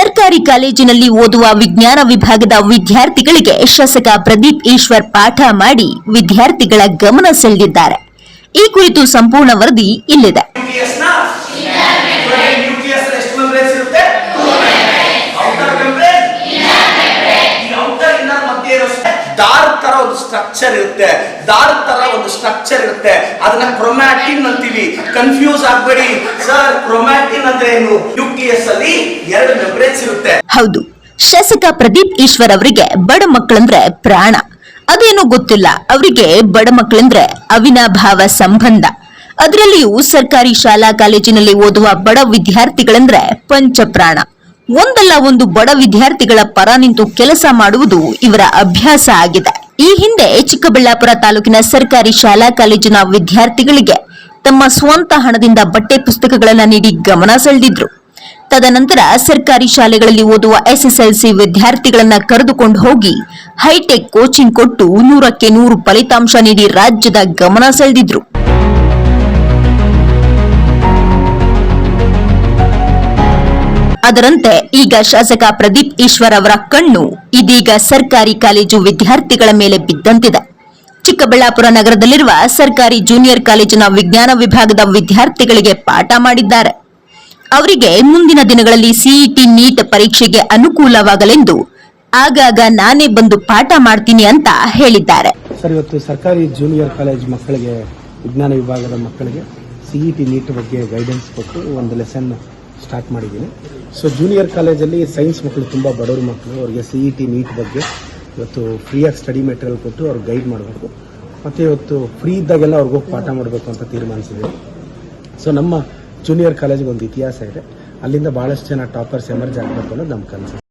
ಸರ್ಕಾರಿ ಕಾಲೇಜಿನಲ್ಲಿ ಓದುವ ವಿಜ್ಞಾನ ವಿಭಾಗದ ವಿದ್ಯಾರ್ಥಿಗಳಿಗೆ ಶಾಸಕ ಪ್ರದೀಪ್ ಈಶ್ವರ್ ಪಾಠ ಮಾಡಿ ವಿದ್ಯಾರ್ಥಿಗಳ ಗಮನ ಸೆಳೆದಿದ್ದಾರೆ. ಈ ಕುರಿತು ಸಂಪೂರ್ಣ ವರದಿ ಇಲ್ಲಿದೆ. ದಾರದ ತರ ಒಂದು ಸ್ಟ್ರಕ್ಚರ್ ಇರುತ್ತೆ, ದಾರದ ತರ ಒಂದು ಸ್ಟ್ರಕ್ಚರ್ ಇರುತ್ತೆ. ಅದನ್ನ ಕ್ರೊಮ್ಯಾಟಿನ್ ಅಂತೀವಿ. ಕನ್ಫ್ಯೂಸ್ ಆಗಬೇಡಿ ಸರ್, ಕ್ರೊಮ್ಯಾಟಿನ್ ಅಂದ್ರೆ ಏನು? ನ್ಯೂಕ್ಲಿಯಸ್ ಅಲ್ಲಿ 2 ಮೆಂಬ್ರೇನ್ಸ್ ಇರುತ್ತೆ. ಹೌದು, ಶಾಸಕ ಪ್ರದೀಪ್ ಈಶ್ವರ್ ಅವರಿಗೆ ಬಡ ಮಕ್ಕಳಂದ್ರೆ ಪ್ರಾಣ. ಅದೇನೋ ಗೊತ್ತಿಲ್ಲ, ಅವರಿಗೆ ಬಡ ಮಕ್ಕಳಂದ್ರೆ ಅವಿನಾಭಾವ ಸಂಬಂಧ. ಅದರಲ್ಲಿಯೂ ಸರ್ಕಾರಿ ಶಾಲಾ ಕಾಲೇಜಿನಲ್ಲಿ ಓದುವ ಬಡ ವಿದ್ಯಾರ್ಥಿಗಳಂದ್ರೆ ಪಂಚಪ್ರಾಣ. ಒಂದಲ್ಲ ಒಂದು ಬಡ ವಿದ್ಯಾರ್ಥಿಗಳ ಪರ ನಿಂತು ಕೆಲಸ ಮಾಡುವುದು ಇವರ ಅಭ್ಯಾಸ ಆಗಿದೆ. ಈ ಹಿಂದೆ ಚಿಕ್ಕಬಳ್ಳಾಪುರ ತಾಲೂಕಿನ ಸರ್ಕಾರಿ ಶಾಲಾ ಕಾಲೇಜಿನ ವಿದ್ಯಾರ್ಥಿಗಳಿಗೆ ತಮ್ಮ ಸ್ವಂತ ಹಣದಿಂದ ಬಟ್ಟೆ ಪುಸ್ತಕಗಳನ್ನು ನೀಡಿ ಗಮನ ಸೆಳೆದಿದ್ರು. ತದನಂತರ ಸರ್ಕಾರಿ ಶಾಲೆಗಳಲ್ಲಿ ಓದುವ SSLC ವಿದ್ಯಾರ್ಥಿಗಳನ್ನ ಕರೆದುಕೊಂಡು ಹೋಗಿ ಹೈಟೆಕ್ ಕೋಚಿಂಗ್ ಕೊಟ್ಟು 100ಕ್ಕೆ 100 ಫಲಿತಾಂಶ ನೀಡಿ ರಾಜ್ಯದ ಗಮನ ಸೆಳೆದಿದ್ರು. ಅದರಂತೆ ಈಗ ಶಾಸಕ ಪ್ರದೀಪ್ ಈಶ್ವರ್ ಅವರ ಕಣ್ಣು ಇದೀಗ ಸರ್ಕಾರಿ ಕಾಲೇಜು ವಿದ್ಯಾರ್ಥಿಗಳ ಮೇಲೆ ಬಿದ್ದಂತಿದೆ. ಚಿಕ್ಕಬಳ್ಳಾಪುರ ನಗರದಲ್ಲಿರುವ ಸರ್ಕಾರಿ ಜೂನಿಯರ್ ಕಾಲೇಜಿನ ವಿಜ್ಞಾನ ವಿಭಾಗದ ವಿದ್ಯಾರ್ಥಿಗಳಿಗೆ ಪಾಠ ಮಾಡಿದ್ದಾರೆ. ಅವರಿಗೆ ಮುಂದಿನ ದಿನಗಳಲ್ಲಿ CET ನೀಟ್ ಪರೀಕ್ಷೆಗೆ ಅನುಕೂಲವಾಗಲೆಂದು ಆಗಾಗ ನಾನೇ ಬಂದು ಪಾಠ ಮಾಡ್ತೀನಿ ಅಂತ ಹೇಳಿದ್ದಾರೆ. ಸರ್, ಇವತ್ತು ಸರ್ಕಾರಿ ಜೂನಿಯರ್ ಕಾಲೇಜ್ ಮಕ್ಕಳಿಗೆ, ವಿಜ್ಞಾನ ವಿಭಾಗದ ಮಕ್ಕಳಿಗೆ CET ನೀಟ್ ಬಗ್ಗೆ ಗೈಡೆನ್ಸ್ ಕೊಟ್ಟು ಒಂದು ಲೆಸನ್ ಸ್ಟಾರ್ಟ್ ಮಾಡಿದ್ದೀನಿ. ಸೊ ಜೂನಿಯರ್ ಕಾಲೇಜಲ್ಲಿ ಸೈನ್ಸ್ ಮಕ್ಕಳು ತುಂಬ ಬಡವರು ಮಕ್ಕಳು, ಅವರಿಗೆ CET ನೀಟ್ ಬಗ್ಗೆ ಇವತ್ತು ಫ್ರೀಯಾಗಿ ಸ್ಟಡಿ ಮೆಟೀರಿಯಲ್ ಕೊಟ್ಟು ಅವ್ರಿಗೆ ಗೈಡ್ ಮಾಡಬೇಕು. ಮತ್ತು ಇವತ್ತು ಫ್ರೀ ಇದ್ದಾಗೆಲ್ಲ ಅವ್ರಿಗೆ ಹೋಗಿ ಪಾಠ ಮಾಡಬೇಕು ಅಂತ ತೀರ್ಮಾನಿಸಿದ್ದೀವಿ. ಸೊ ನಮ್ಮ ಜೂನಿಯರ್ ಕಾಲೇಜಿಗೆ ಒಂದು ಇತಿಹಾಸ ಇದೆ, ಅಲ್ಲಿಂದ ಭಾಳಷ್ಟು ಜನ ಟಾಪರ್ಸ್ ಎಮರ್ಜ್ ಆಗಬೇಕು ಅನ್ನೋದು ನಮ್ಮ ಕನಸು.